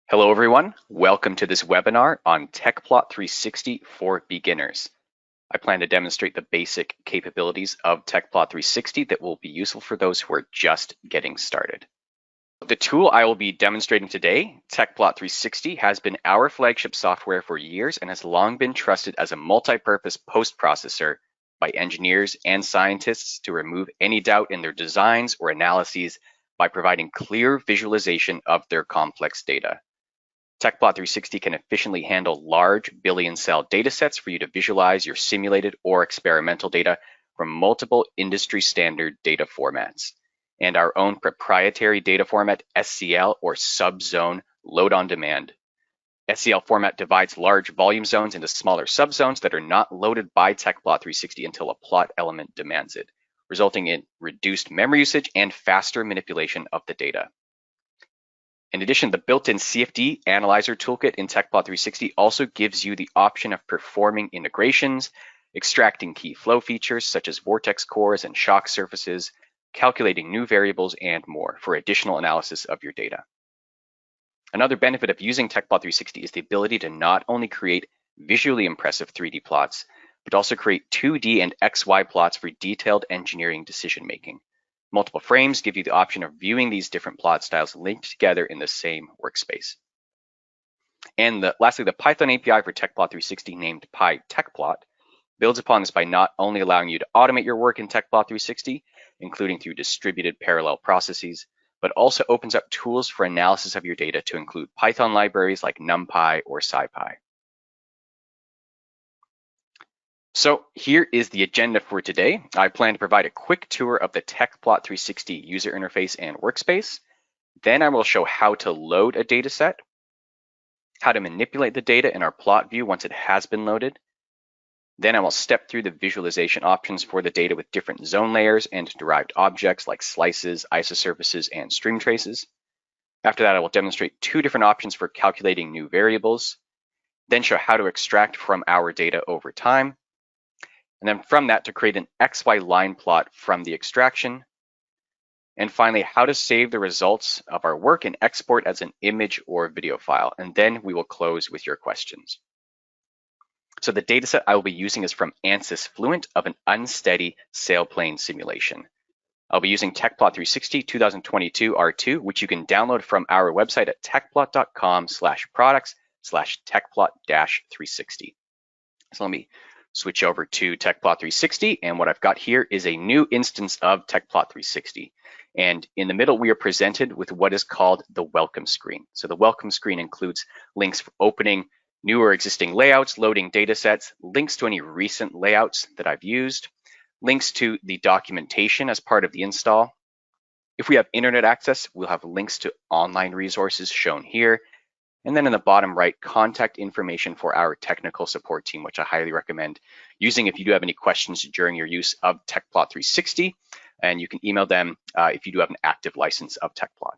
Hello everyone, welcome to this webinar on Tecplot 360 for beginners. I plan to demonstrate the basic capabilities of Tecplot 360 that will be useful for those who are just getting started. The tool I will be demonstrating today, Tecplot 360, has been our flagship software for years and has long been trusted as a multi-purpose post-processor by engineers and scientists to remove any doubt in their designs or analyses by providing clear visualization of their complex data. Tecplot 360 can efficiently handle large billion-cell datasets for you to visualize your simulated or experimental data from multiple industry-standard data formats. And our own proprietary data format, SCL, or subzone load on demand. SCL format divides large volume zones into smaller subzones that are not loaded by Tecplot 360 until a plot element demands it, resulting in reduced memory usage and faster manipulation of the data. In addition, the built-in CFD Analyzer toolkit in Tecplot 360 also gives you the option of performing integrations, extracting key flow features such as vortex cores and shock surfaces, calculating new variables, and more for additional analysis of your data. Another benefit of using Tecplot 360 is the ability to not only create visually impressive 3D plots, but also create 2D and XY plots for detailed engineering decision-making. Multiple frames give you the option of viewing these different plot styles linked together in the same workspace. And lastly, the Python API for Tecplot 360 named PyTecplot builds upon this by not only allowing you to automate your work in Tecplot 360, including through distributed parallel processes, but also opens up tools for analysis of your data to include Python libraries like NumPy or SciPy. So here is the agenda for today. I plan to provide a quick tour of the Tecplot 360 user interface and workspace. Then I will show how to load a data set, how to manipulate the data in our plot view once it has been loaded. Then I will step through the visualization options for the data with different zone layers and derived objects like slices, isosurfaces, and stream traces. After that, I will demonstrate two different options for calculating new variables, then show how to extract from our data over time, and then from that to create an XY line plot from the extraction. And finally, how to save the results of our work and export as an image or video file. And then we will close with your questions. So the dataset I will be using is from ANSYS Fluent of an unsteady sailplane simulation. I'll be using Tecplot 360 2022 R2, which you can download from our website at tecplot.com/products/tecplot-360. So let me switch over to Tecplot 360, and what I've got here is a new instance of Tecplot 360. And in the middle, we are presented with what is called the welcome screen. So the welcome screen includes links for opening new or existing layouts, loading data sets, links to any recent layouts that I've used, links to the documentation as part of the install. If we have internet access, we'll have links to online resources shown here. And then in the bottom right, contact information for our technical support team, which I highly recommend using if you do have any questions during your use of Tecplot 360, and you can email them if you do have an active license of Tecplot.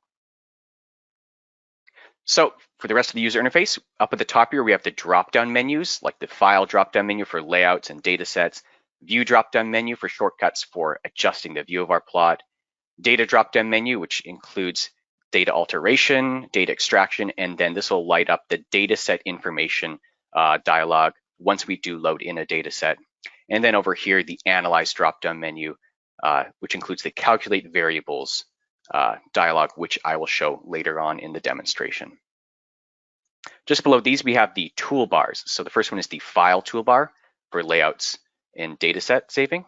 So for the rest of the user interface, up at the top here, we have the drop-down menus, like the file drop-down menu for layouts and data sets, view drop-down menu for shortcuts for adjusting the view of our plot, data drop-down menu, which includes data alteration, data extraction, and then this will light up the data set information dialog once we do load in a data set. And then over here, the analyze drop-down menu, which includes the calculate variables dialog, which I will show later on in the demonstration. Just below these, we have the toolbars. So the first one is the file toolbar for layouts and data set saving,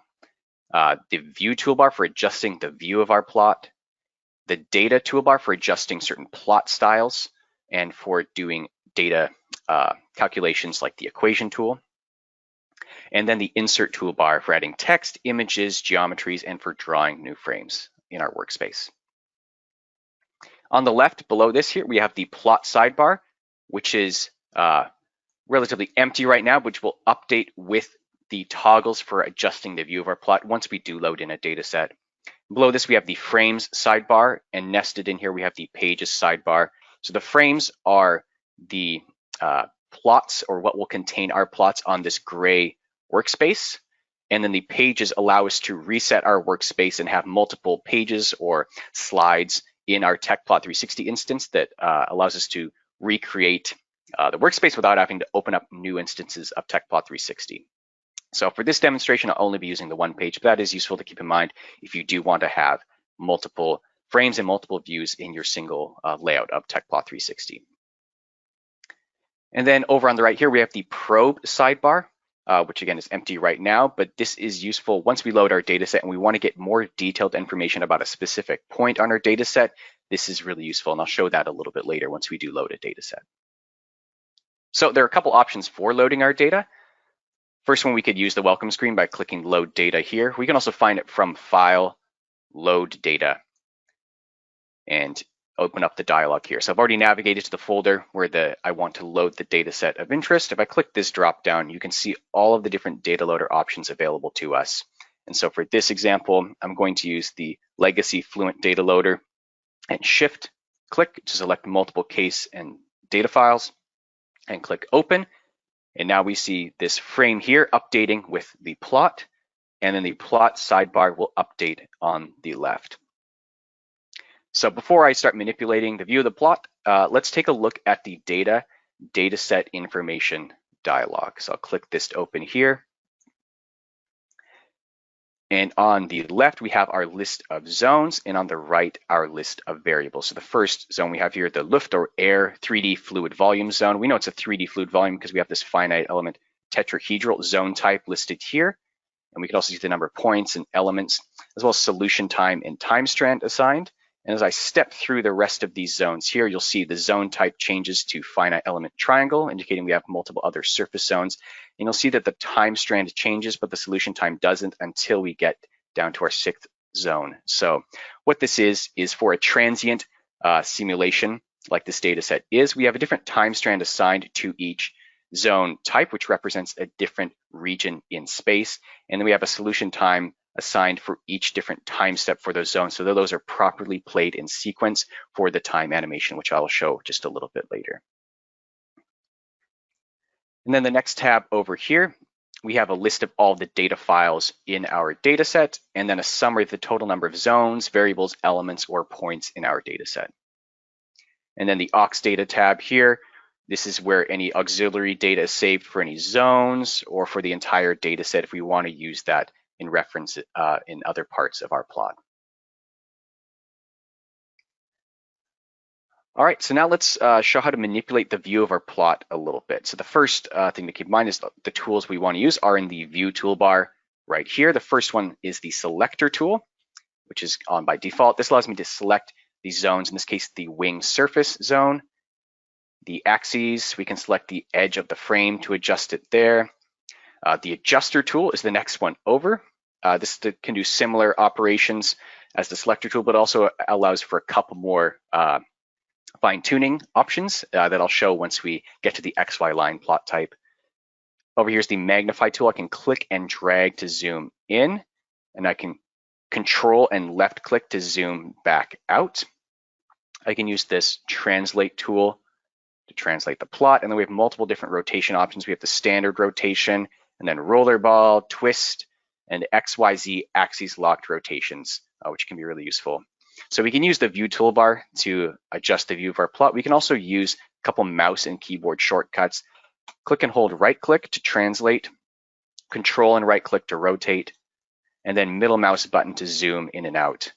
the view toolbar for adjusting the view of our plot, the data toolbar for adjusting certain plot styles and for doing data calculations like the equation tool, and then the insert toolbar for adding text, images, geometries, and for drawing new frames in our workspace. On the left below this here, we have the plot sidebar, which is relatively empty right now, which will update with the toggles for adjusting the view of our plot once we do load in a data set. Below this, we have the frames sidebar, and nested in here, we have the pages sidebar. So the frames are the plots, or what will contain our plots on this gray workspace. And then the pages allow us to reset our workspace and have multiple pages or slides in our Tecplot 360 instance that allows us to recreate the workspace without having to open up new instances of Tecplot 360. So for this demonstration, I'll only be using the one page, but that is useful to keep in mind if you do want to have multiple frames and multiple views in your single layout of Tecplot 360. And then over on the right here, we have the probe sidebar, which again is empty right now, but this is useful once we load our data set and we want to get more detailed information about a specific point on our data set. This is really useful, and I'll show that a little bit later once we do load a data set. So there are a couple options for loading our data. First one, we could use the welcome screen by clicking load data here. We can also find it from file, load data, and open up the dialog here. So I've already navigated to the folder where I want to load the data set of interest. If I click this drop down, you can see all of the different data loader options available to us. And so for this example, I'm going to use the legacy Fluent data loader and shift click to select multiple case and data files and click open. And now we see this frame here updating with the plot, and then the plot sidebar will update on the left. So before I start manipulating the view of the plot, let's take a look at the dataset information dialog. So I'll click this to open here. And on the left, we have our list of zones, and on the right, our list of variables. So the first zone we have here, the Luft or air 3D fluid volume zone. We know it's a 3D fluid volume because we have this finite element tetrahedral zone type listed here. And we can also see the number of points and elements, as well as solution time and time strand assigned. And as I step through the rest of these zones here, you'll see the zone type changes to finite element triangle, indicating we have multiple other surface zones. And you'll see that the time strand changes, but the solution time doesn't until we get down to our sixth zone. So what this is for a transient simulation, like this data set is, we have a different time strand assigned to each zone type, which represents a different region in space. And then we have a solution time assigned for each different time step for those zones, so that those are properly played in sequence for the time animation, which I will show just a little bit later. And then the next tab over here, we have a list of all the data files in our data set, and then a summary of the total number of zones, variables, elements, or points in our data set. And then the aux data tab here, this is where any auxiliary data is saved for any zones or for the entire data set if we want to use that in reference in other parts of our plot. All right, so now let's show how to manipulate the view of our plot a little bit. So the first thing to keep in mind is the tools we want to use are in the view toolbar right here. The first one is the selector tool, which is on by default. This allows me to select the zones, in this case, the wing surface zone. The axes, we can select the edge of the frame to adjust it there. The adjuster tool is the next one over. This can do similar operations as the selector tool, but also allows for a couple more fine-tuning options that I'll show once we get to the XY line plot type. Over here is the magnify tool. I can click and drag to zoom in, and I can control and left click to zoom back out. I can use this translate tool to translate the plot, and then we have multiple different rotation options. We have the standard rotation, and then rollerball, twist, and XYZ axis locked rotations, which can be really useful. So we can use the view toolbar to adjust the view of our plot. We can also use a couple mouse and keyboard shortcuts. Click and hold right click to translate, control and right click to rotate, and then middle mouse button to zoom in and out.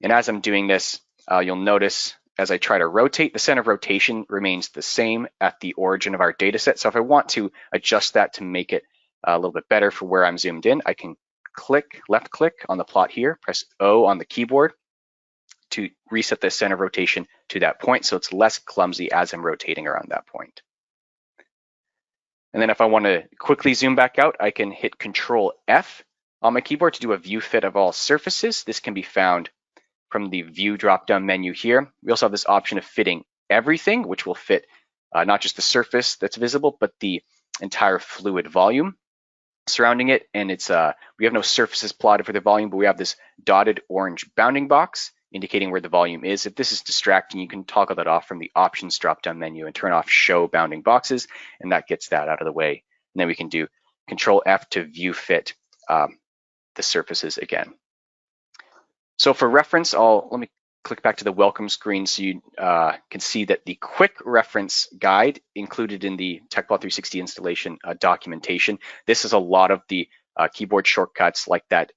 And as I'm doing this, you'll notice as I try to rotate, the center of rotation remains the same at the origin of our data set. So if I want to adjust that to make it a little bit better for where I'm zoomed in, I can left click on the plot here, press O on the keyboard to reset the center of rotation to that point, so it's less clumsy as I'm rotating around that point. And then if I want to quickly zoom back out, I can hit Control F on my keyboard to do a view fit of all surfaces. This can be found from the view drop-down menu here. We also have this option of fitting everything, which will fit not just the surface that's visible, but the entire fluid volume surrounding it. And it's we have no surfaces plotted for the volume, but we have this dotted orange bounding box indicating where the volume is. If this is distracting, you can toggle that off from the options drop-down menu and turn off show bounding boxes, and that gets that out of the way. And then we can do Control F to view fit the surfaces again. So for reference, let me click back to the welcome screen so you can see that the quick reference guide included in the Tecplot 360 installation documentation. This is a lot of the keyboard shortcuts, like that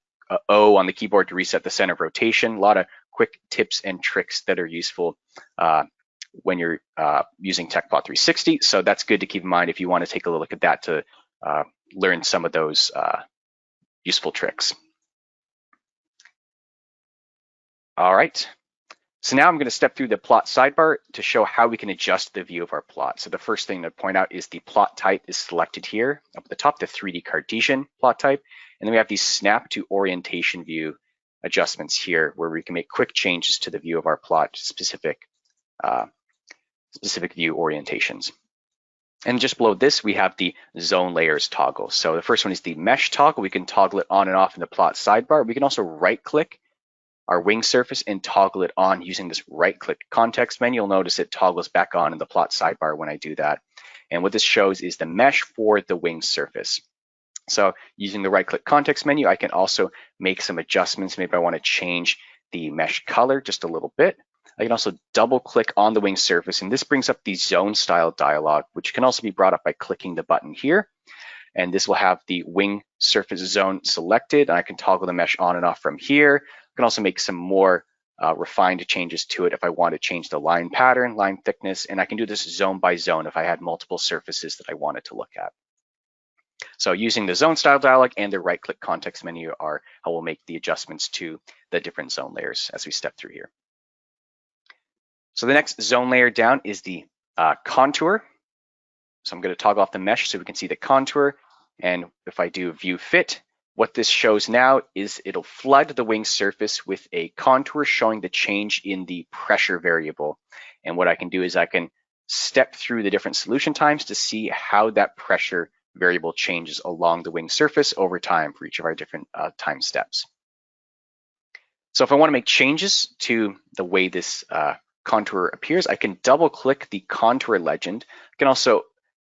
O on the keyboard to reset the center of rotation. A lot of quick tips and tricks that are useful when you're using Tecplot 360. So that's good to keep in mind if you want to take a look at that to learn some of those useful tricks. All right. So now I'm going to step through the plot sidebar to show how we can adjust the view of our plot. So the first thing to point out is the plot type is selected here up at the top, the 3D Cartesian plot type. And then we have these snap to orientation view adjustments here where we can make quick changes to the view of our plot to specific view orientations. And just below this, we have the zone layers toggle. So the first one is the mesh toggle. We can toggle it on and off in the plot sidebar. We can also right click our wing surface and toggle it on using this right click context menu. You'll notice it toggles back on in the plot sidebar when I do that. And what this shows is the mesh for the wing surface. So using the right click context menu, I can also make some adjustments. Maybe I want to change the mesh color just a little bit. I can also double click on the wing surface, and this brings up the zone style dialog, which can also be brought up by clicking the button here. And this will have the wing surface zone selected. And I can toggle the mesh on and off from here. I can also make some more refined changes to it if I want to change the line pattern, line thickness, and I can do this zone by zone if I had multiple surfaces that I wanted to look at. So using the zone style dialog and the right click context menu are how we'll make the adjustments to the different zone layers as we step through here. So the next zone layer down is the contour. So I'm going to toggle off the mesh so we can see the contour. And if I do view fit, what this shows now is it'll flood the wing surface with a contour showing the change in the pressure variable. And what I can do is I can step through the different solution times to see how that pressure variable changes along the wing surface over time for each of our different time steps. So if I want to make changes to the way this contour appears, I can double click the contour legend. I can also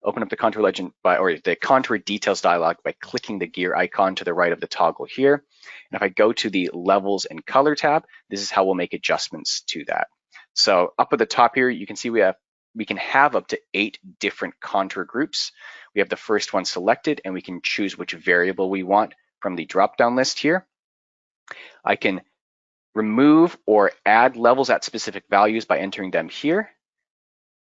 open up the contour legend or the contour details dialog by clicking the gear icon to the right of the toggle here. And if I go to the levels and color tab, this is how we'll make adjustments to that. So up at the top here, you can see we can have up to 8 different contour groups. We have the first one selected, and we can choose which variable we want from the drop-down list here. I can remove or add levels at specific values by entering them here,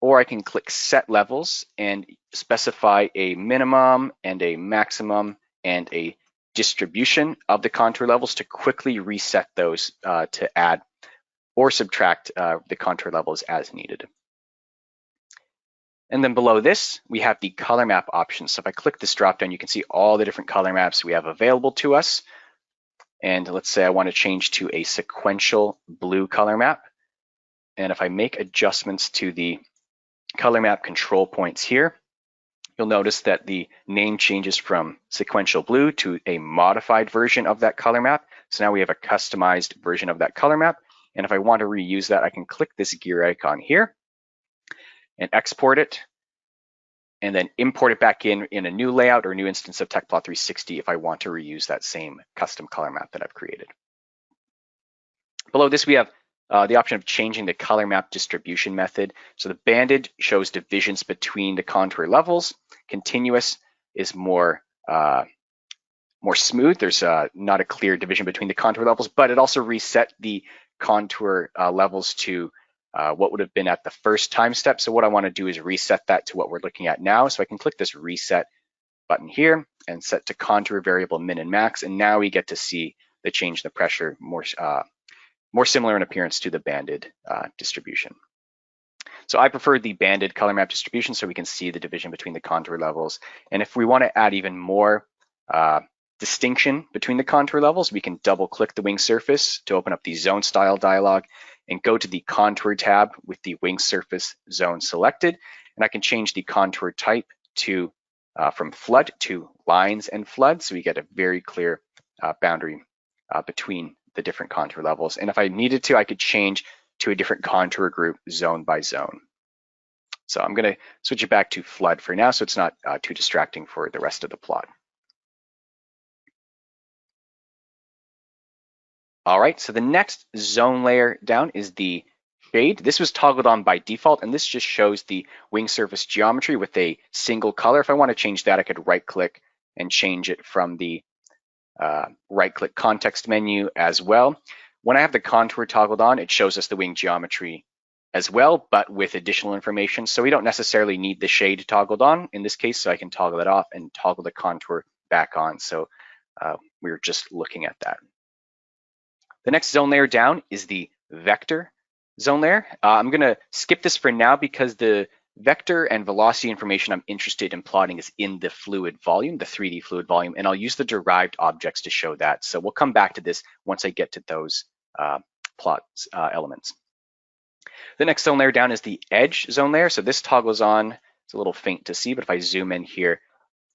or I can click set levels and specify a minimum and a maximum and a distribution of the contour levels to quickly reset those to add or subtract the contour levels as needed. And then below this, we have the color map options. So if I click this drop down, you can see all the different color maps we have available to us. And let's say I want to change to a sequential blue color map. And if I make adjustments to the color map control points here, you'll notice that the name changes from sequential blue to a modified version of that color map. So now we have a customized version of that color map. And if I want to reuse that, I can click this gear icon here and export it, and then import it back in a new layout or new instance of Tecplot 360 if I want to reuse that same custom color map that I've created. Below this, we have the option of changing the color map distribution method. So the banded shows divisions between the contour levels. Continuous is more smooth. There's not a clear division between the contour levels, but it also reset the contour levels to what would have been at the first time step. So what I want to do is reset that to what we're looking at now. So I can click this reset button here and set to contour variable min and max. And now we get to see the change in the pressure more similar in appearance to the banded distribution. So I prefer the banded color map distribution so we can see the division between the contour levels. And if we want to add even more distinction between the contour levels, we can double click the wing surface to open up the zone style dialog and go to the contour tab with the wing surface zone selected. And I can change the contour type to from flood to lines and flood. So we get a very clear boundary between the different contour levels. And if I needed to, I could change to a different contour group zone by zone. So I'm going to switch it back to flood for now so it's not too distracting for the rest of the plot. All right, so the next zone layer down is the shade. This was toggled on by default, and this just shows the wing surface geometry with a single color. If I want to change that, I could right click and change it from the right click context menu as well. When I have the contour toggled on, it shows us the wing geometry as well, but with additional information. So we don't necessarily need the shade toggled on in this case, so I can toggle that off and toggle the contour back on. So we're just looking at that. The next zone layer down is the vector zone layer. I'm gonna skip this for now because the vector and velocity information I'm interested in plotting is in the fluid volume, the 3D fluid volume, and I'll use the derived objects to show that. So we'll come back to this once I get to those plots elements. The next zone layer down is the edge zone layer. So this toggles on, it's a little faint to see, but if I zoom in here,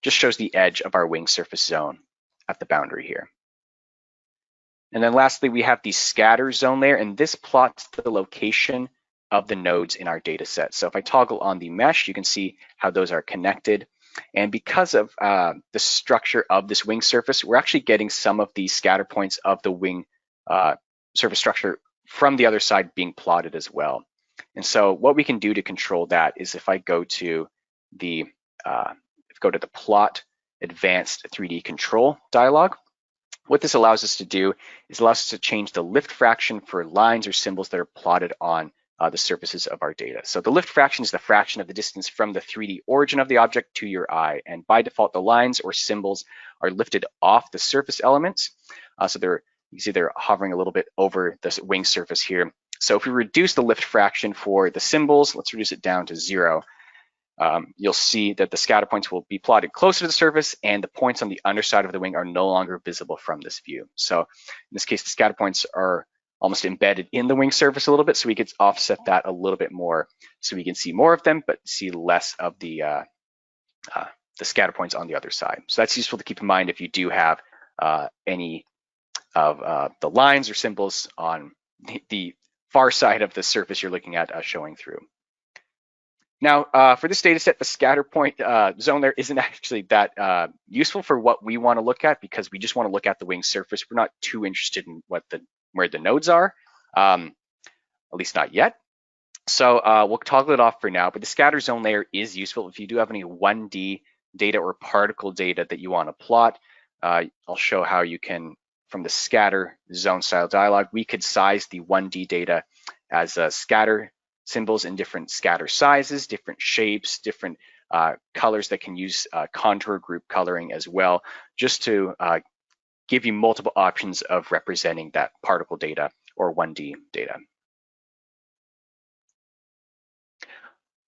just shows the edge of our wing surface zone at the boundary here. And then lastly, we have the scatter zone layer, and this plots the location of the nodes in our data set. So if I toggle on the mesh, you can see how those are connected. And because of the structure of this wing surface, we're actually getting some of the scatter points of the wing surface structure from the other side being plotted as well. And so what we can do to control that is if I go to the plot advanced 3D control dialog, what this allows us to do is allows us to change the lift fraction for lines or symbols that are plotted on the surfaces of our data. So the lift fraction is the fraction of the distance from the 3D origin of the object to your eye. And by default, the lines or symbols are lifted off the surface elements. So you can see they're hovering a little bit over the wing surface here. So if we reduce the lift fraction for the symbols, let's reduce it down to 0. You'll see that the scatter points will be plotted closer to the surface and the points on the underside of the wing are no longer visible from this view. So in this case, the scatter points are almost embedded in the wing surface a little bit, so we could offset that a little bit more so we can see more of them, but see less of the scatter points on the other side. So that's useful to keep in mind if you do have any of the lines or symbols on the far side of the surface you're looking at showing through. Now, for this data set, the scatter point zone there isn't actually that useful for what we want to look at because we just want to look at the wing surface. We're not too interested in where the nodes are, at least not yet. So we'll toggle it off for now, but the scatter zone layer is useful if you do have any 1D data or particle data that you want to plot. I'll show how you can, from the scatter zone style dialog, we could size the 1D data as scatter symbols in different scatter sizes, different shapes, different colors that can use contour group coloring as well, just to give you multiple options of representing that particle data or 1D data.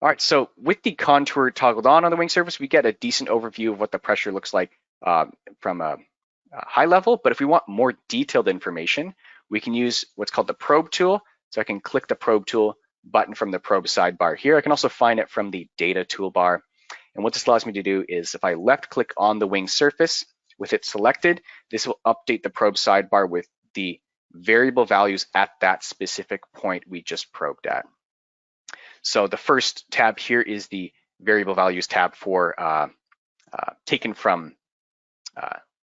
All right, so with the contour toggled on the wing surface, we get a decent overview of what the pressure looks like from a high level, but if we want more detailed information, we can use what's called the probe tool. So I can click the probe tool button from the probe sidebar here. I can also find it from the data toolbar. And what this allows me to do is if I left click on the wing surface with it selected, this will update the probe sidebar with the variable values at that specific point we just probed at. So the first tab here is the variable values tab for taken from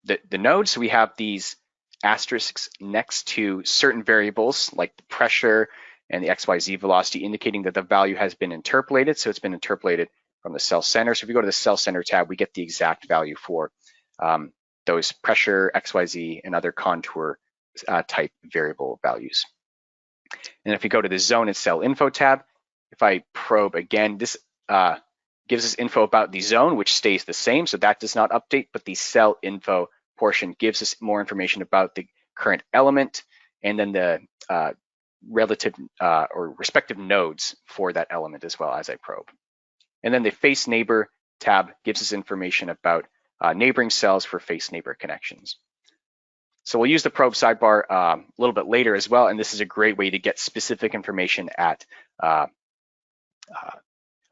the nodes. So we have these asterisks next to certain variables like the pressure and the XYZ velocity, indicating that the value has been interpolated. So it's been interpolated from the cell center. So if we go to the cell center tab, we get the exact value for those pressure, XYZ, and other contour type variable values. And if we go to the zone and cell info tab, if I probe again, this gives us info about the zone, which stays the same. So that does not update, but the cell info portion gives us more information about the current element and then the relative or respective nodes for that element as well as I probe. And then the face neighbor tab gives us information about neighboring cells for face neighbor connections. So we'll use the probe sidebar a little bit later as well, and this is a great way to get specific information at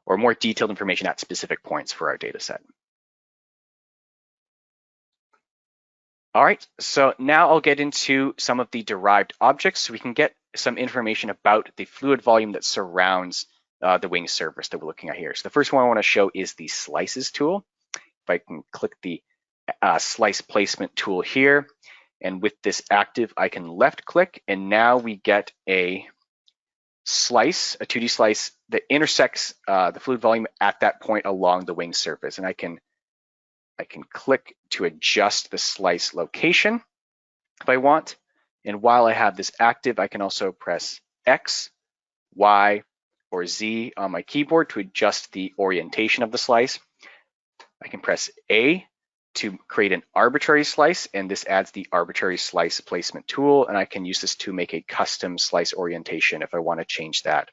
or more detailed information at specific points for our data set. All right, so now I'll get into some of the derived objects so we can get some information about the fluid volume that surrounds the wing surface that we're looking at here. So the first one I want to show is the slices tool. If I can click the slice placement tool here, And with this active, I can left click, and now we get a slice, a 2D slice that intersects the fluid volume at that point along the wing surface. And I can click to adjust the slice location if I want. And while I have this active, I can also press X, Y, or Z on my keyboard to adjust the orientation of the slice. I can press A to create an arbitrary slice, and this adds the arbitrary slice placement tool, and I can use this to make a custom slice orientation if I want to change that.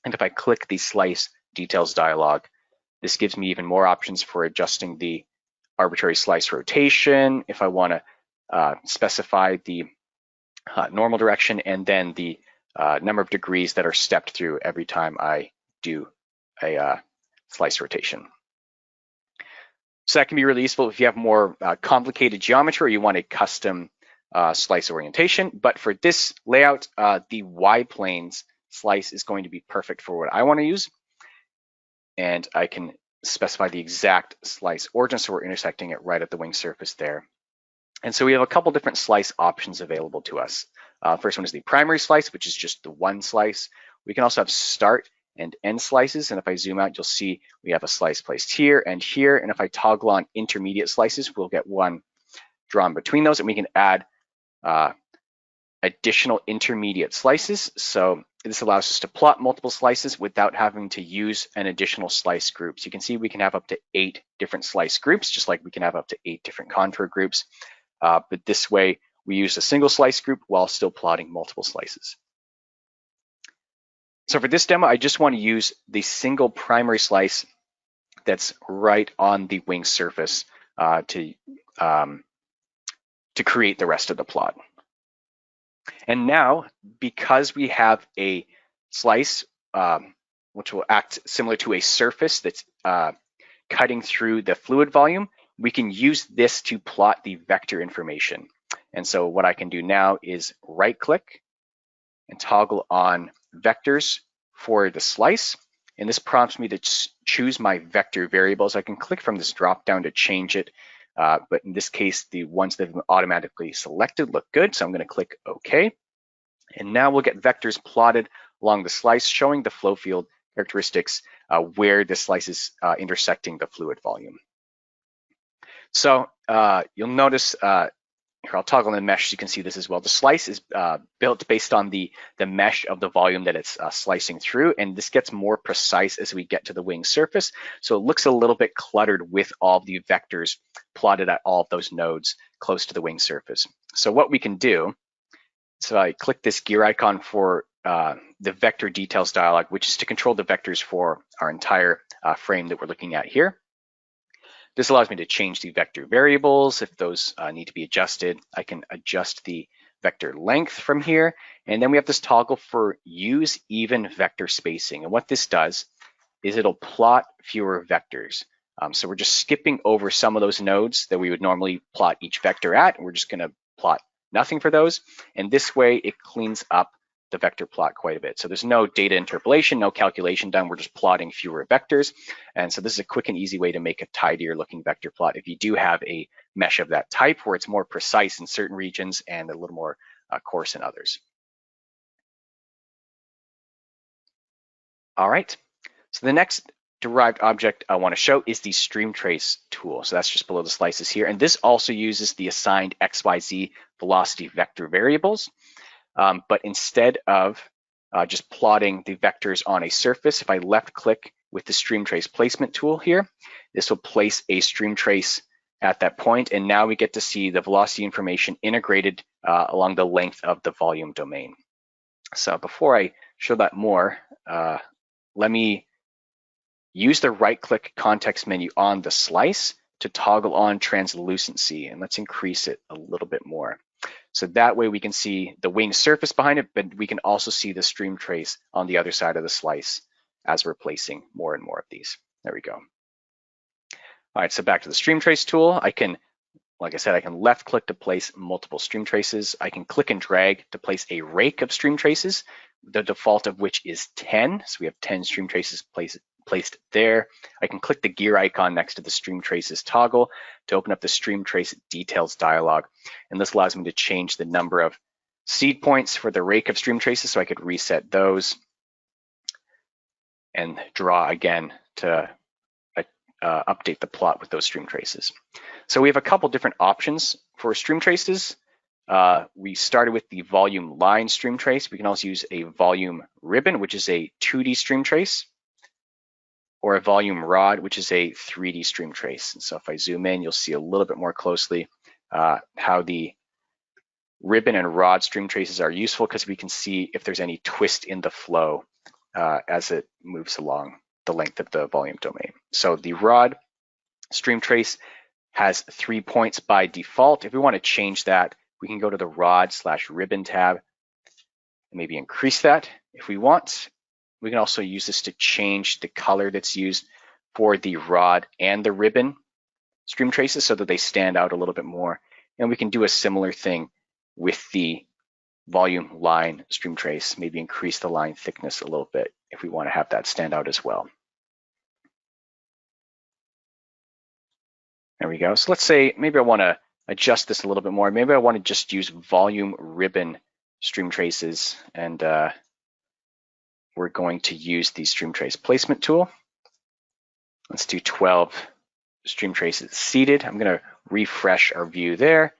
And if I click the slice details dialog, this gives me even more options for adjusting the arbitrary slice rotation if I want to specify the normal direction, and then the number of degrees that are stepped through every time I do a slice rotation. So that can be really useful if you have more complicated geometry or you want a custom slice orientation. But for this layout, the Y planes slice is going to be perfect for what I want to use. And I can specify the exact slice origin, so we're intersecting it right at the wing surface there. And so we have a couple different slice options available to us. First one is the primary slice, which is just the one slice. We can also have start and end slices, and if I zoom out, you'll see we have a slice placed here and here, and if I toggle on intermediate slices, we'll get one drawn between those, and we can add additional intermediate slices. So this allows us to plot multiple slices without having to use an additional slice group. So you can see we can have up to 8 different slice groups, just like we can have up to 8 different contour groups. But this way, we use a single slice group while still plotting multiple slices. So for this demo, I just want to use the single primary slice that's right on the wing surface to create the rest of the plot. And now, because we have a slice, which will act similar to a surface that's cutting through the fluid volume, we can use this to plot the vector information. And so what I can do now is right click and toggle on vectors for the slice. And this prompts me to choose my vector variables. I can click from this drop down to change it. But in this case, the ones that have been automatically selected look good. So I'm going to click OK. And now we'll get vectors plotted along the slice, showing the flow field characteristics where the slice is intersecting the fluid volume. So you'll notice here, I'll toggle on the mesh so you can see this as well. The slice is built based on the mesh of the volume that it's slicing through, and this gets more precise as we get to the wing surface. So it looks a little bit cluttered with all the vectors plotted at all of those nodes close to the wing surface. So what we can do, so I click this gear icon for the vector details dialog, which is to control the vectors for our entire frame that we're looking at here. This allows me to change the vector variables if those need to be adjusted. I can adjust the vector length from here. And then we have this toggle for use even vector spacing. And what this does is it'll plot fewer vectors. So we're just skipping over some of those nodes that we would normally plot each vector at. And we're just going to plot nothing for those. And this way it cleans up the vector plot quite a bit. So there's no data interpolation, no calculation done. We're just plotting fewer vectors. And so this is a quick and easy way to make a tidier looking vector plot if you do have a mesh of that type where it's more precise in certain regions and a little more coarse in others. All right, so the next derived object I want to show is the stream trace tool. So that's just below the slices here. And this also uses the assigned XYZ velocity vector variables. But instead of just plotting the vectors on a surface, if I left click with the stream trace placement tool here, this will place a stream trace at that point, and now we get to see the velocity information integrated along the length of the volume domain. So before I show that more, let me use the right-click context menu on the slice to toggle on translucency, and let's increase it a little bit more. So that way we can see the wing surface behind it, but we can also see the stream trace on the other side of the slice as we're placing more and more of these. There we go. All right, so back to the stream trace tool. I can, like I said, I can left click to place multiple stream traces. I can click and drag to place a rake of stream traces, the default of which is 10. So we have 10 stream traces placed placed there. I can click the gear icon next to the stream traces toggle to open up the stream trace details dialog. And this allows me to change the number of seed points for the rake of stream traces, so I could reset those and draw again to update the plot with those stream traces. So we have a couple different options for stream traces. We started with the volume line stream trace. We can also use a volume ribbon, which is a 2D stream trace, or a volume rod, which is a 3D stream trace. And so if I zoom in, you'll see a little bit more closely how the ribbon and rod stream traces are useful, because we can see if there's any twist in the flow as it moves along the length of the volume domain. So the rod stream trace has 3 points by default. If we want to change that, we can go to the rod/ribbon tab and maybe increase that if we want. We can also use this to change the color that's used for the rod and the ribbon stream traces so that they stand out a little bit more. And we can do a similar thing with the volume line stream trace, maybe increase the line thickness a little bit if we want to have that stand out as well. There we go. So let's say maybe I want to adjust this a little bit more. Maybe I want to just use volume ribbon stream traces, and we're going to use the stream trace placement tool. Let's do 12 stream traces seeded. I'm going to refresh our view there.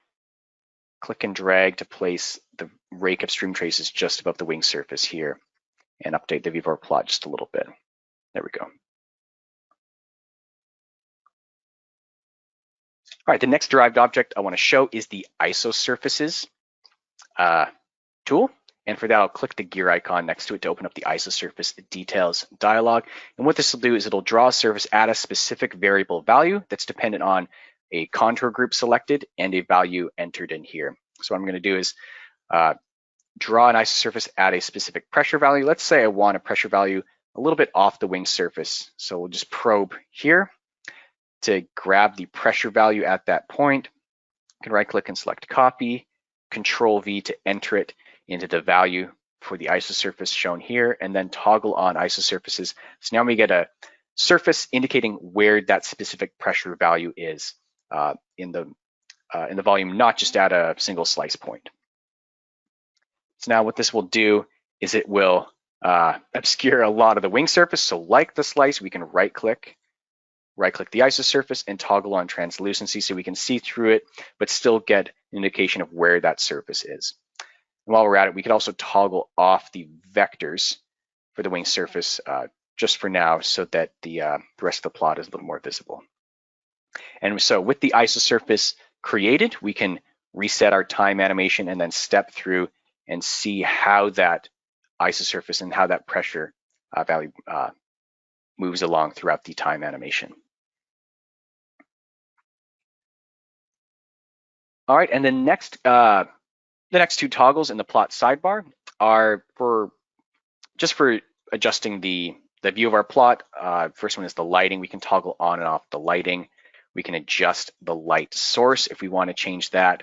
Click and drag to place the rake of stream traces just above the wing surface here, and update the view of our plot just a little bit. There we go. All right, the next derived object I want to show is the isosurfaces tool. And for that, I'll click the gear icon next to it to open up the isosurface details dialog. And what this will do is it'll draw a surface at a specific variable value that's dependent on a contour group selected and a value entered in here. So what I'm going to do is draw an isosurface at a specific pressure value. Let's say I want a pressure value a little bit off the wing surface. So we'll just probe here to grab the pressure value at that point. You can right click and select copy, Control V to enter it into the value for the isosurface shown here, and then toggle on isosurfaces. So now we get a surface indicating where that specific pressure value is in the volume, not just at a single slice point. So now what this will do is it will obscure a lot of the wing surface. So like the slice, we can right click the isosurface and toggle on translucency so we can see through it, but still get an indication of where that surface is. And while we're at it, we could also toggle off the vectors for the wing surface just for now, so that the rest of the plot is a little more visible. And so with the isosurface created, we can reset our time animation and then step through and see how that isosurface and how that pressure value moves along throughout the time animation. All right, and the next two toggles in the plot sidebar are for adjusting the view of our plot. First one is the lighting. We can toggle on and off the lighting. We can adjust the light source if we want to change that.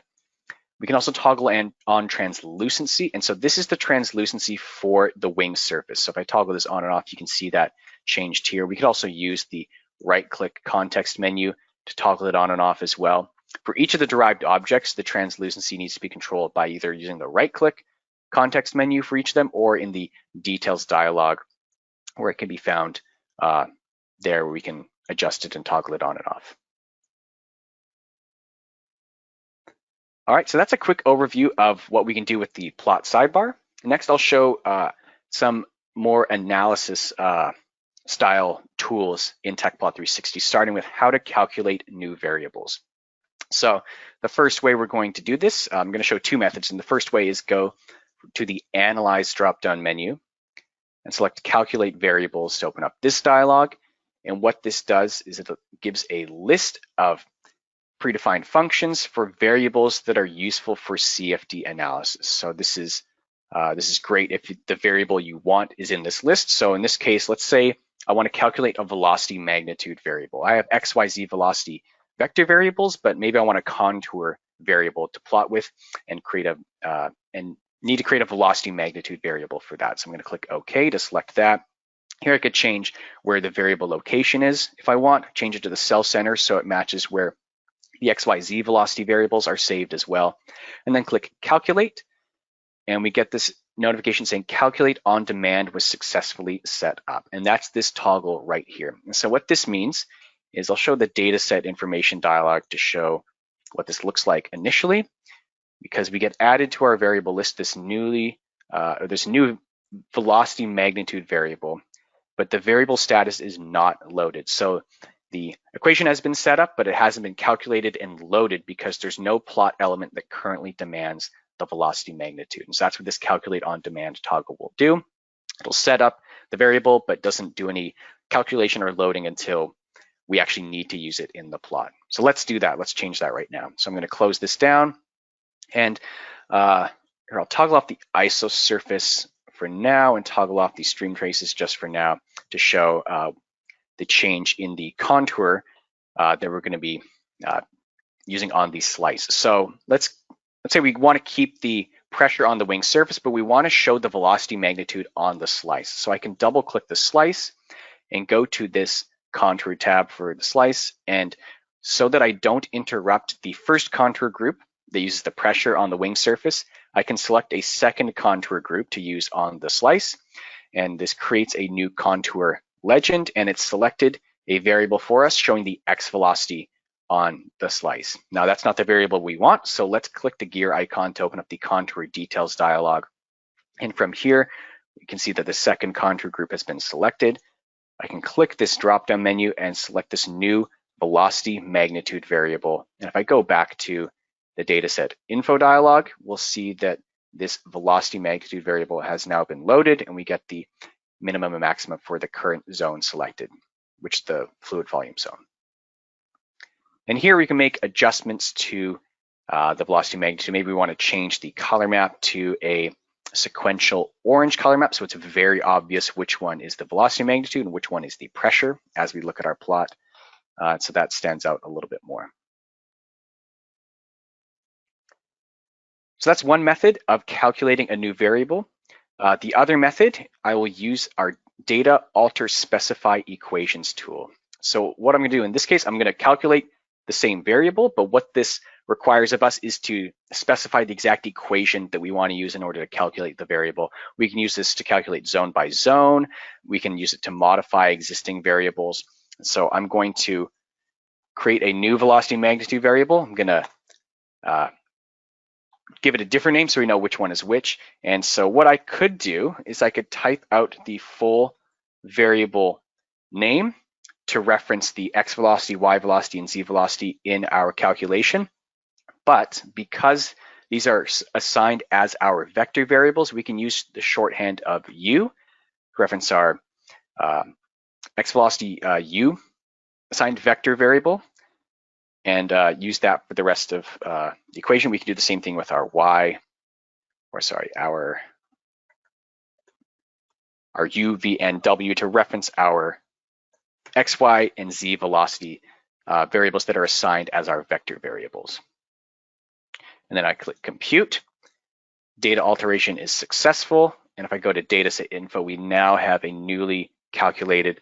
We can also toggle on translucency. And so this is the translucency for the wing surface. So if I toggle this on and off, you can see that changed here. We could also use the right-click context menu to toggle it on and off as well. For each of the derived objects, the translucency needs to be controlled by either using the right-click context menu for each of them, or in the details dialog, where it can be found there, where we can adjust it and toggle it on and off. All right, so that's a quick overview of what we can do with the plot sidebar. Next, I'll show some more analysis style tools in Tecplot 360, starting with how to calculate new variables. So the first way we're going to do this, I'm going to show two methods. And the first way is go to the Analyze drop-down menu and select Calculate Variables to open up this dialog. And what this does is it gives a list of predefined functions for variables that are useful for CFD analysis. So this is great if the variable you want is in this list. So in this case, let's say I want to calculate a velocity magnitude variable. I have XYZ velocity vector variables, but maybe I want a contour variable to plot with and need to create a velocity magnitude variable for that. So I'm going to click OK to select that. Here I could change where the variable location is if I want, change it to the cell center so it matches where the XYZ velocity variables are saved as well. And then click calculate, and we get this notification saying calculate on demand was successfully set up. And that's this toggle right here. And so what this means is I'll show the dataset information dialog to show what this looks like initially, because we get added to our variable list this new velocity magnitude variable, but the variable status is not loaded. So the equation has been set up, but it hasn't been calculated and loaded because there's no plot element that currently demands the velocity magnitude. And so that's what this calculate on demand toggle will do. It'll set up the variable, but doesn't do any calculation or loading until we actually need to use it in the plot. So let's do that. Let's change that right now. So I'm going to close this down, and here I'll toggle off the ISO surface for now and toggle off the stream traces just for now to show the change in the contour that we're going to be using on the slice. So let's say we want to keep the pressure on the wing surface, but we want to show the velocity magnitude on the slice. So I can double click the slice and go to this contour tab for the slice. And so that I don't interrupt the first contour group that uses the pressure on the wing surface, I can select a second contour group to use on the slice. And this creates a new contour legend, and it's selected a variable for us showing the X velocity on the slice. Now that's not the variable we want, so let's click the gear icon to open up the contour details dialog. And from here, you can see that the second contour group has been selected. I can click this drop-down menu and select this new velocity magnitude variable. And if I go back to the dataset info dialog, we'll see that this velocity magnitude variable has now been loaded, and we get the minimum and maximum for the current zone selected, which is the fluid volume zone. And here we can make adjustments to the velocity magnitude. Maybe we want to change the color map to a sequential orange color map, so it's very obvious which one is the velocity magnitude and which one is the pressure as we look at our plot. So that stands out a little bit more. So that's one method of calculating a new variable. The other method, I will use our data alter specify equations tool. So what I'm going to do in this case, I'm going to calculate the same variable, but what this requires of us is to specify the exact equation that we want to use in order to calculate the variable. We can use this to calculate zone by zone. We can use it to modify existing variables. So I'm going to create a new velocity magnitude variable. I'm going to give it a different name so we know which one is which. And so what I could do is I could type out the full variable name to reference the X velocity, Y velocity, and Z velocity in our calculation. But because these are assigned as our vector variables, we can use the shorthand of U to reference our X velocity U assigned vector variable, and use that for the rest of the equation. We can do the same thing with our our U, V, and W to reference our X, Y, and Z velocity variables that are assigned as our vector variables. And then I click compute. Data alteration is successful. And if I go to dataset info, we now have a newly calculated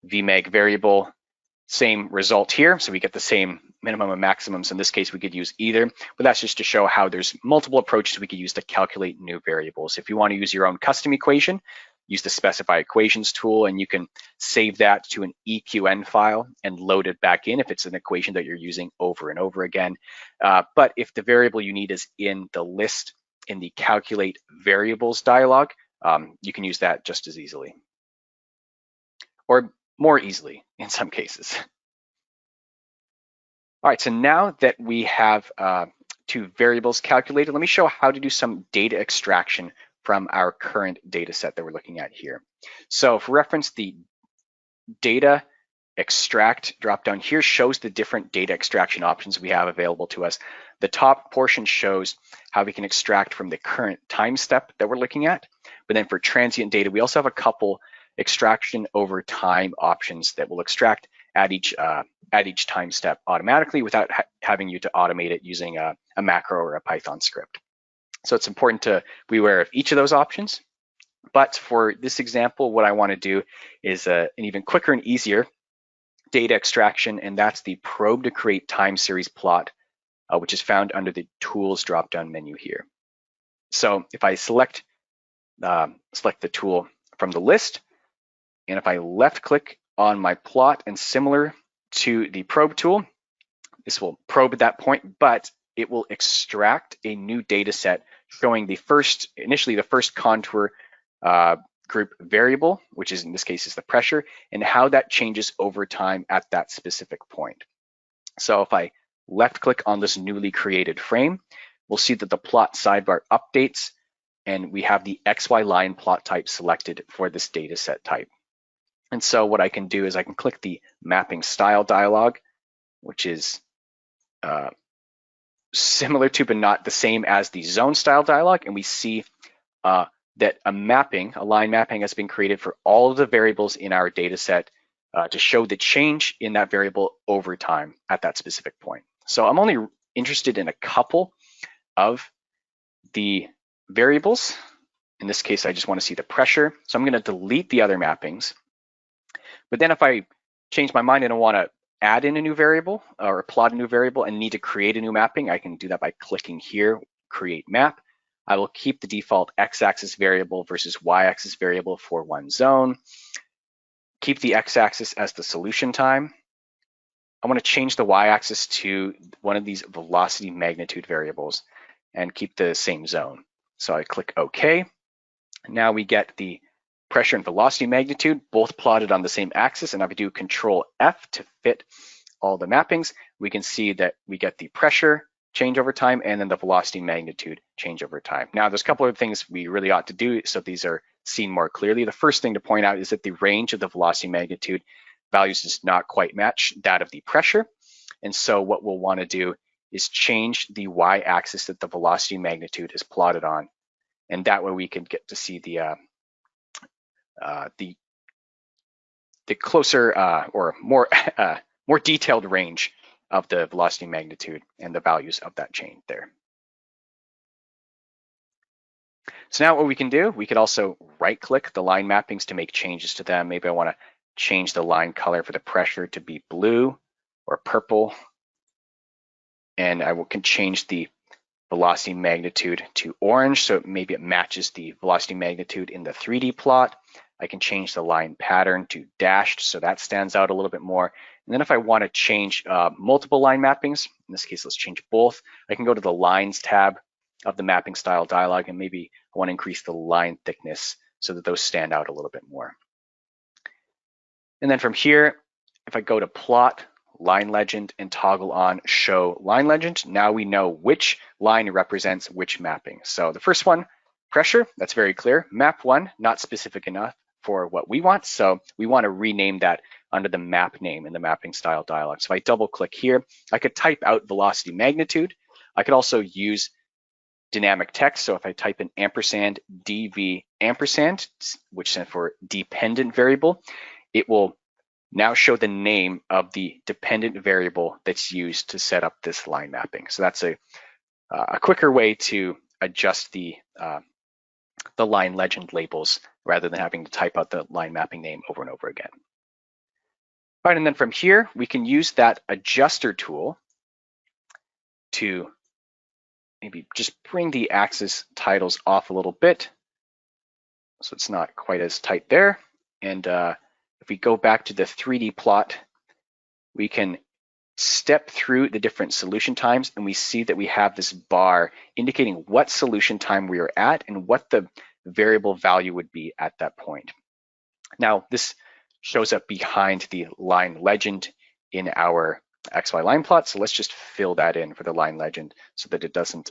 Vmag variable. Same result here. So we get the same minimum and maximums. In this case, we could use either, but that's just to show how there's multiple approaches we could use to calculate new variables. If you want to use your own custom equation, use the specify equations tool, and you can save that to an EQN file and load it back in if it's an equation that you're using over and over again. But if the variable you need is in the list in the calculate variables dialog, you can use that just as easily, or more easily in some cases. All right, so now that we have two variables calculated, let me show how to do some data extraction from our current data set that we're looking at here. So for reference, the data extract dropdown here shows the different data extraction options we have available to us. The top portion shows how we can extract from the current time step that we're looking at. But then for transient data, we also have a couple extraction over time options that will extract at each time step automatically without having you to automate it using a macro or a Python script. So it's important to be aware of each of those options. But for this example, what I want to do is an even quicker and easier data extraction, and that's the probe to create time series plot, which is found under the Tools drop-down menu here. So if I select the tool from the list, and if I left-click on my plot, and similar to the probe tool, this will probe at that point, but it will extract a new data set showing initially the first contour group variable, which is in this case is the pressure, and how that changes over time at that specific point. So if I left click on this newly created frame, we'll see that the plot sidebar updates, and we have the XY line plot type selected for this data set type. And so what I can do is I can click the mapping style dialog, which is similar to but not the same as the zone style dialog, and we see that a line mapping has been created for all of the variables in our data set to show the change in that variable over time at that specific point. So I'm only interested in a couple of the variables. In this case, I just want to see the pressure. So I'm going to delete the other mappings. But then if I change my mind and I want to add in a new variable or plot a new variable and need to create a new mapping, I can do that by clicking here, create map. I will keep the default x-axis variable versus y-axis variable for one zone. Keep the x-axis as the solution time. I want to change the y-axis to one of these velocity magnitude variables and keep the same zone. So I click OK. Now we get the pressure and velocity magnitude both plotted on the same axis, and if I do Control F to fit all the mappings, we can see that we get the pressure change over time and then the velocity magnitude change over time. Now there's a couple of things we really ought to do so these are seen more clearly. The first thing to point out is that the range of the velocity magnitude values does not quite match that of the pressure, and so what we'll want to do is change the y-axis that the velocity magnitude is plotted on, and that way we can get to see the closer or more more detailed range of the velocity magnitude and the values of that change there. So now what we can do, we could also right-click the line mappings to make changes to them. Maybe I want to change the line color for the pressure to be blue or purple, and I can change the velocity magnitude to orange, so maybe it matches the velocity magnitude in the 3D plot. I can change the line pattern to dashed, so that stands out a little bit more. And then if I want to change multiple line mappings, in this case, let's change both, I can go to the Lines tab of the Mapping Style dialog, and maybe I want to increase the line thickness so that those stand out a little bit more. And then from here, if I go to Plot, Line Legend, and toggle on Show Line Legend, now we know which line represents which mapping. So the first one, pressure, that's very clear. Map 1, not specific enough for what we want, so we want to rename that under the map name in the Mapping Style dialog. So if I double click here, I could type out velocity magnitude. I could also use dynamic text, so if I type in ampersand dv ampersand, which stands for dependent variable, it will now show the name of the dependent variable that's used to set up this line mapping. So that's a quicker way to adjust the line legend labels rather than having to type out the line mapping name over and over again. All right, and then from here, we can use that adjuster tool to maybe just bring the axis titles off a little bit so it's not quite as tight there. And if we go back to the 3D plot, we can step through the different solution times, and we see that we have this bar indicating what solution time we are at and what the variable value would be at that point. Now, this shows up behind the line legend in our XY line plot, so let's just fill that in for the line legend so that it doesn't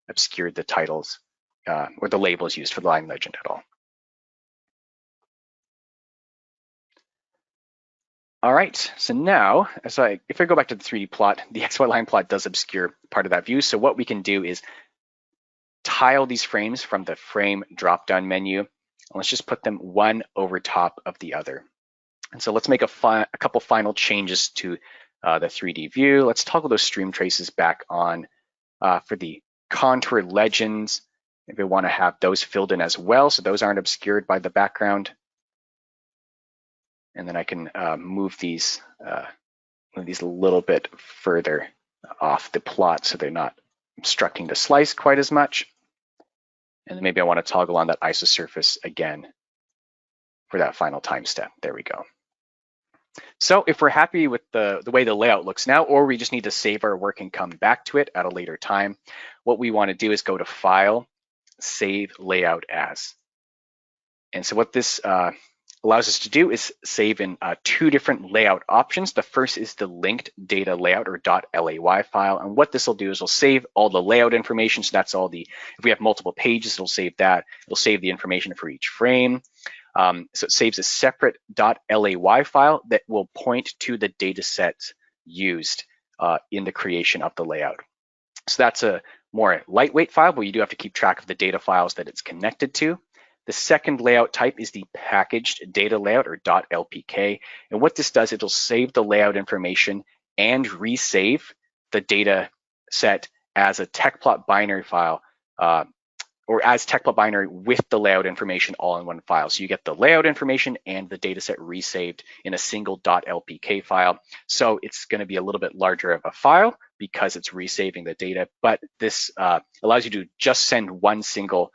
obscure the titles or the labels used for the line legend at all. All right, so now, if I go back to the 3D plot, the XY line plot does obscure part of that view. So what we can do is tile these frames from the frame drop-down menu, and let's just put them one over top of the other. And so let's make a couple final changes to the 3D view. Let's toggle those stream traces back on for the contour legends If I want to have those filled in as well, so those aren't obscured by the background. And then I can move these a little bit further off the plot so they're not obstructing the slice quite as much. And then maybe I want to toggle on that isosurface again for that final time step. There we go. So if we're happy with the way the layout looks now, or we just need to save our work and come back to it at a later time, what we want to do is go to File, Save Layout As. And so what this allows us to do is save in two different layout options. The first is the linked data layout or .lay file. And what this will do is it'll save all the layout information. So that's all the, if we have multiple pages, it'll save that. It'll save the information for each frame. So it saves a separate .lay file that will point to the data sets used in the creation of the layout. So that's a more lightweight file, but you do have to keep track of the data files that it's connected to. The second layout type is the packaged data layout or .lpk. And what this does, it'll save the layout information and resave the data set as a Tecplot binary file or as Tecplot binary with the layout information all in one file. So you get the layout information and the data set resaved in a single .lpk file. So it's going to be a little bit larger of a file because it's resaving the data, but this allows you to just send one single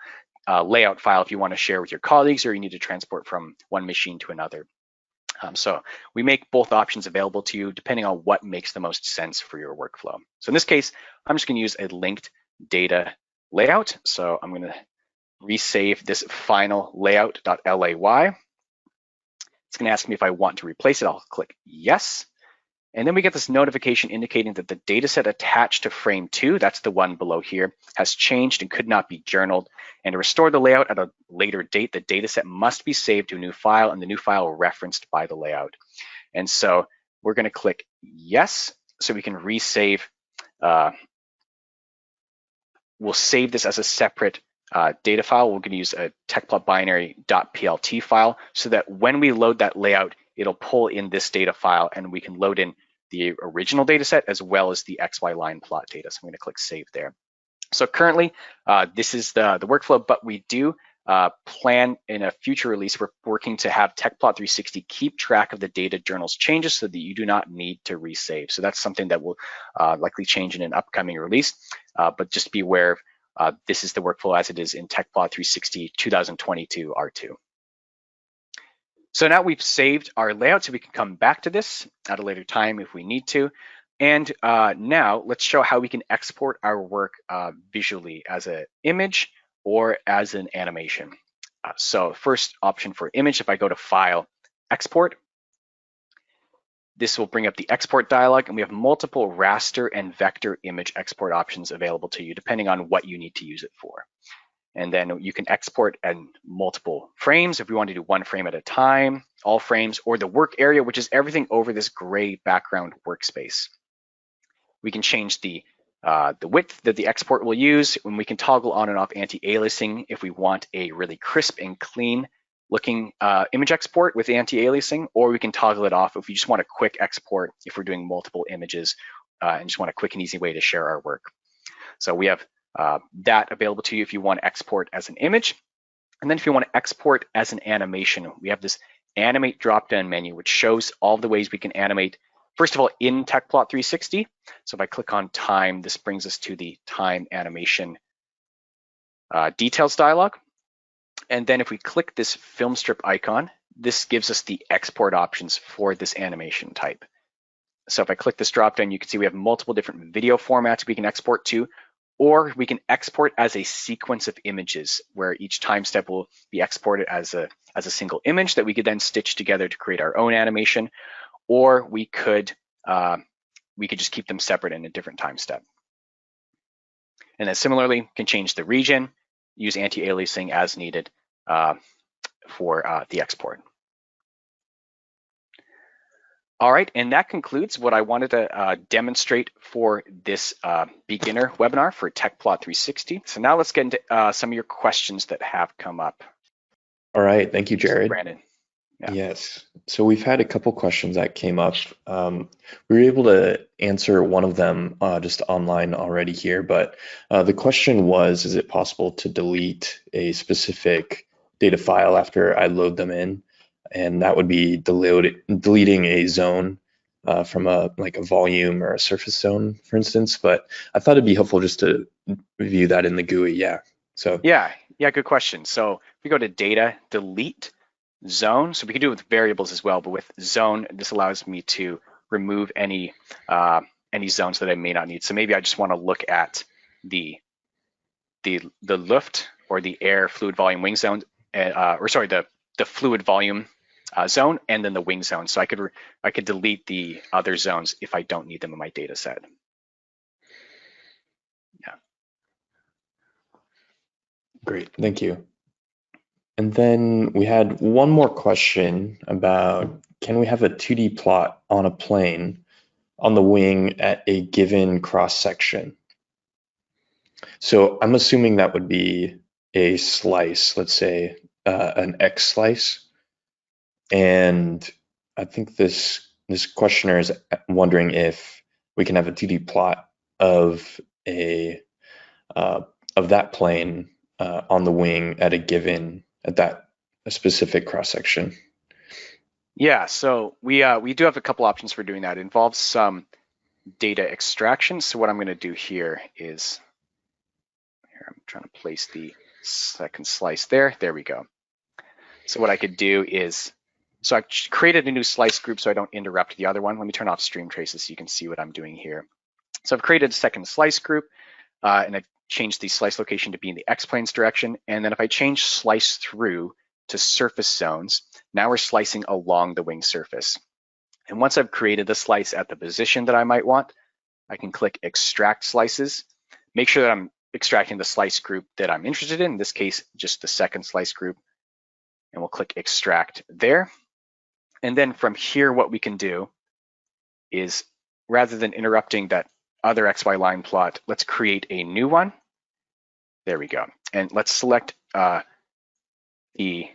layout file if you want to share with your colleagues or you need to transport from one machine to another. So we make both options available to you depending on what makes the most sense for your workflow. So in this case, I'm just going to use a linked data layout. So I'm going to resave this final layout.lay. It's going to ask me if I want to replace it. I'll click yes. And then we get this notification indicating that the data set attached to frame 2, that's the one below here, has changed and could not be journaled. And to restore the layout at a later date, the data set must be saved to a new file and the new file referenced by the layout. And so we're going to click yes, so we can resave. We'll save this as a separate data file. We're going to use a Tecplot binary.plt file so that when we load that layout, it'll pull in this data file and we can load in the original data set as well as the XY line plot data. So I'm going to click save there. So currently, this is the workflow, but we do plan in a future release, we're working to have Tecplot 360 keep track of the data journals changes so that you do not need to resave. So that's something that will likely change in an upcoming release, but just be aware of this is the workflow as it is in Tecplot 360 2022 R2. So now we've saved our layout, so we can come back to this at a later time if we need to. And now let's show how we can export our work visually as an image or as an animation. So first option for image, if I go to File, Export, this will bring up the export dialog, and we have multiple raster and vector image export options available to you depending on what you need to use it for. And then you can export in multiple frames if we want to do one frame at a time, all frames, or the work area, which is everything over this gray background workspace. We can change the width that the export will use, and we can toggle on and off anti-aliasing if we want a really crisp and clean looking image export with anti-aliasing, or we can toggle it off if we just want a quick export if we're doing multiple images and just want a quick and easy way to share our work. So we have that available to you if you want to export as an image. And then if you want to export as an animation, we have this animate drop-down menu, which shows all the ways we can animate, first of all, in Tecplot 360. So if I click on time, this brings us to the time animation details dialog. And then if we click this film strip icon, this gives us the export options for this animation type. So if I click this drop-down, you can see we have multiple different video formats we can export to, or we can export as a sequence of images where each time step will be exported as a single image that we could then stitch together to create our own animation, or we could just keep them separate in a different time step. And then similarly, can change the region, use anti-aliasing as needed for the export. All right, and that concludes what I wanted to demonstrate for this beginner webinar for Tecplot 360. So now let's get into some of your questions that have come up. All right, thank you, Jared. Brandon. Yeah. Yes. So we've had a couple questions that came up. We were able to answer one of them just online already here, but the question was, is it possible to delete a specific data file after I load them in? And that would be deleting a zone from a volume or a surface zone, for instance. But I thought it'd be helpful just to review that in the GUI. Yeah. So Yeah, yeah, good question. So if we go to data, delete zone. So we can do it with variables as well, but with zone, this allows me to remove any zones that I may not need. So maybe I just want to look at the the Luft or the air fluid volume wing zone, or sorry, the fluid volume zone, and then the wing zone. So I could delete the other zones if I don't need them in my data set. Yeah. great. Thank you. And then we had one more question about, can we have a 2D plot on a plane on the wing at a given cross section? So I'm assuming that would be a slice, let's say an X slice. And I think this questioner is wondering if we can have a 2D plot of a of that plane on the wing at a specific cross section. Yeah, so we do have a couple options for doing that. It involves some data extraction. So what I'm going to do here is, here I'm trying to place the second slice there. There we go. So what I could do is, so I've created a new slice group so I don't interrupt the other one. Let me turn off stream traces so you can see what I'm doing here. So I've created a second slice group and I've changed the slice location to be in the X-planes direction. And then if I change slice through to surface zones, now we're slicing along the wing surface. And once I've created the slice at the position that I might want, I can click extract slices, make sure that I'm extracting the slice group that I'm interested in this case, just the second slice group, and we'll click extract there. And then from here, what we can do is, rather than interrupting that other XY line plot, let's create a new one. There we go. And let's select the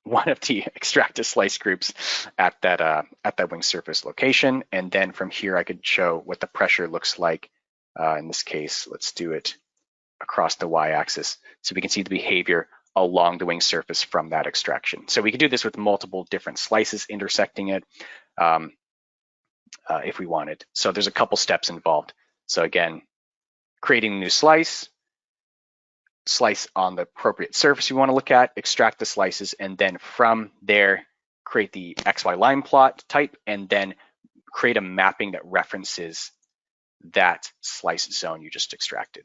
one of the extracted slice groups at that wing surface location. And then from here, I could show what the pressure looks like. In this case, let's do it across the y-axis so we can see the behavior along the wing surface from that extraction. So we can do this with multiple different slices intersecting it if we wanted. So there's a couple steps involved. So again, creating a new slice on the appropriate surface you want to look at, extract the slices, and then from there, create the XY line plot type, and then create a mapping that references that slice zone you just extracted.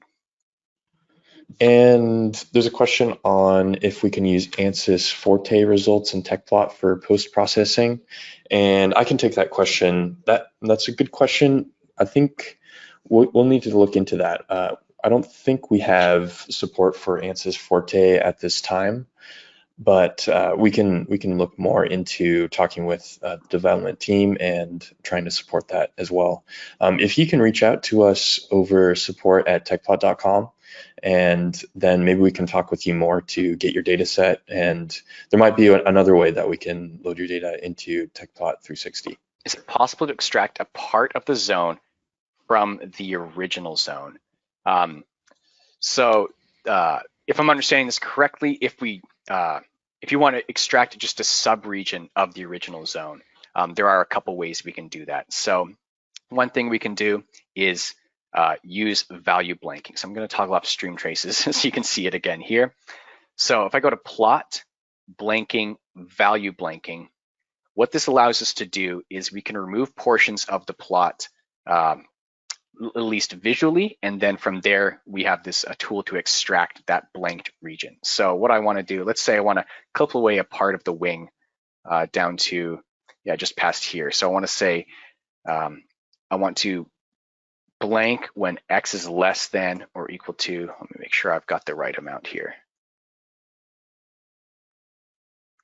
And there's a question on if we can use ANSYS Forte results in Tecplot for post-processing. And I can take that question. That's a good question. I think we'll need to look into that. I don't think we have support for ANSYS Forte at this time, but we can look more into talking with the development team and trying to support that as well. If you can reach out to us over support@tecplot.com, and then maybe we can talk with you more to get your data set, and there might be another way that we can load your data into Tecplot 360. Is it possible to extract a part of the zone from the original zone? So if I'm understanding this correctly, if you want to extract just a subregion of the original zone, there are a couple ways we can do that. So one thing we can do is use value blanking. So I'm going to toggle off stream traces so you can see it again here. So if I go to plot, blanking, value blanking, what this allows us to do is we can remove portions of the plot at least visually, and then from there we have a tool to extract that blanked region. So what I want to do, let's say I want to clip away a part of the wing down to just past here. So I want to say I want to blank when x is less than or equal to, let me make sure I've got the right amount here.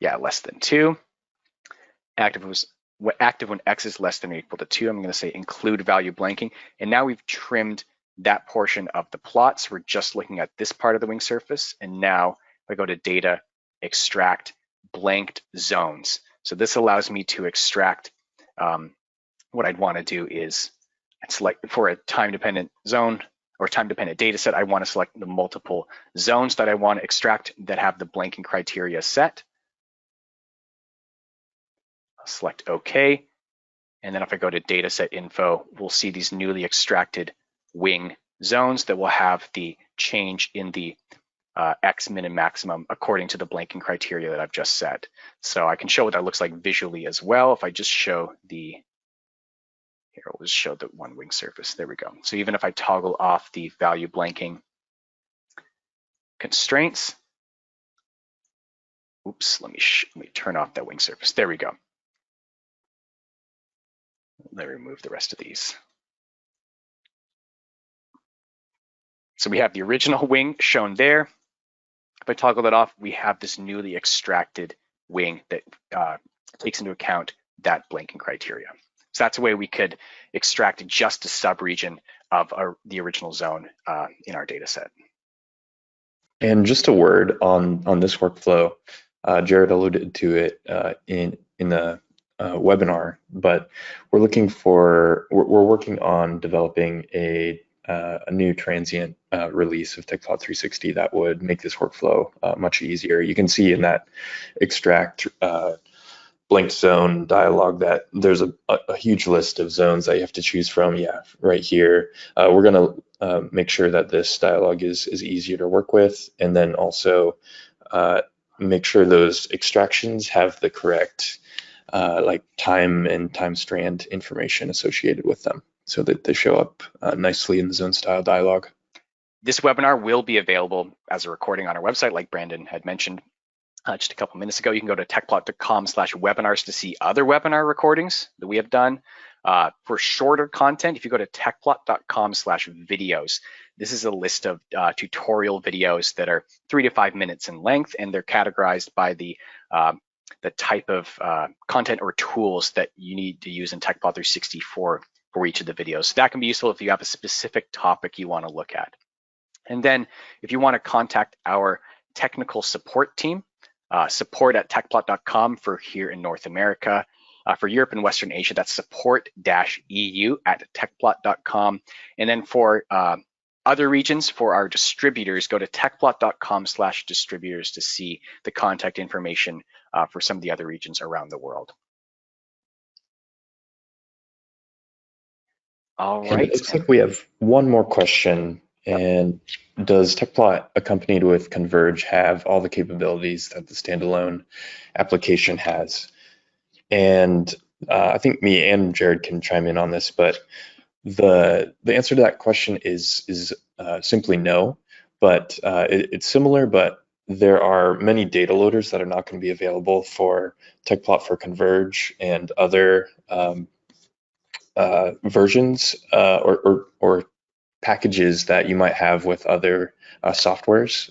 Yeah, less than 2. Active when x is less than or equal to 2. I'm going to say include value blanking. And now we've trimmed that portion of the plot. So we're just looking at this part of the wing surface. And now if I go to data, extract, blanked zones. So this allows me to extract, what I'd want to do is select for a time-dependent zone or time-dependent data set, I want to select the multiple zones that I want to extract that have the blanking criteria set. I'll select OK. And then if I go to dataset info, we'll see these newly extracted wing zones that will have the change in the X min and maximum according to the blanking criteria that I've just set. So I can show what that looks like visually as well. If I just show the, here, we'll just show the one wing surface. There we go. So even if I toggle off the value blanking constraints, oops, let me turn off that wing surface. There we go. Let me remove the rest of these. So we have the original wing shown there. If I toggle that off, we have this newly extracted wing that takes into account that blanking criteria. So that's a way we could extract just a subregion of the original zone in our data set. And just a word on this workflow, Jared alluded to it in the webinar, but we're working on developing a new transient release of Tecplot 360 that would make this workflow much easier. You can see in that extract blanked zone dialog that there's a huge list of zones that you have to choose from. Yeah, right here. We're going to make sure that this dialog is easier to work with, and then also make sure those extractions have the correct like time and time strand information associated with them so that they show up nicely in the zone style dialog. This webinar will be available as a recording on our website, like Brandon had mentioned just a couple minutes ago. You can go to tecplot.com/webinars to see other webinar recordings that we have done. For shorter content, if you go to tecplot.com/videos, this is a list of tutorial videos that are 3 to 5 minutes in length, and they're categorized by the type of content or tools that you need to use in Tecplot 360 for each of the videos. So that can be useful if you have a specific topic you want to look at. And then if you want to contact our technical support team, support@tecplot.com for here in North America. For Europe and Western Asia, that's support-EU@tecplot.com. And then for other regions, for our distributors, go to tecplot.com/distributors to see the contact information for some of the other regions around the world. All right. It looks like we have one more question. And does Tecplot accompanied with Converge have all the capabilities that the standalone application has? And I think me and Jared can chime in on this, but the answer to that question is simply no. But it's similar, but there are many data loaders that are not going to be available for Tecplot for Converge and other versions or packages that you might have with other softwares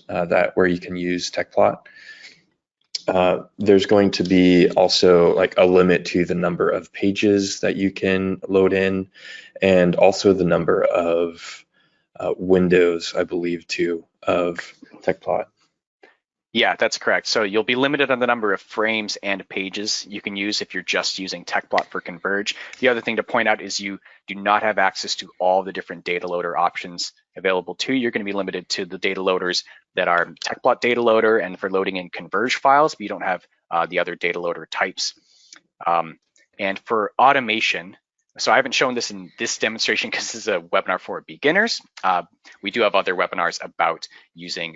where you can use Tecplot. There's going to be also like a limit to the number of pages that you can load in, and also the number of windows, I believe, too, of Tecplot. Yeah, that's correct. So you'll be limited on the number of frames and pages you can use if you're just using Tecplot for Converge. The other thing to point out is you do not have access to all the different data loader options available to you. You're going to be limited to the data loaders that are Tecplot data loader and for loading in Converge files, but you don't have the other data loader types. And for automation, so I haven't shown this in this demonstration because this is a webinar for beginners. We do have other webinars about using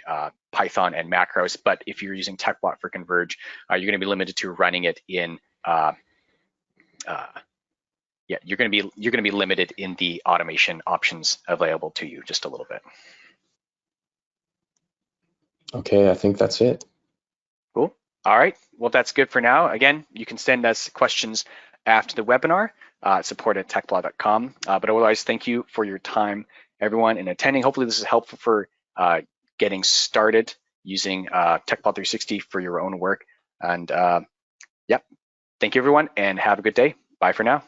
Python and macros, but if you're using Tecplot for Converge, you're going to be limited to running it in. You're going to be limited in the automation options available to you just a little bit. Okay, I think that's it. Cool. All right. Well, that's good for now. Again, you can send us questions after the webinar. Support@tecplot.com. But otherwise, thank you for your time, everyone, in attending. Hopefully this is helpful for getting started using Tecplot 360 for your own work. And yep, thank you, everyone, and have a good day. Bye for now.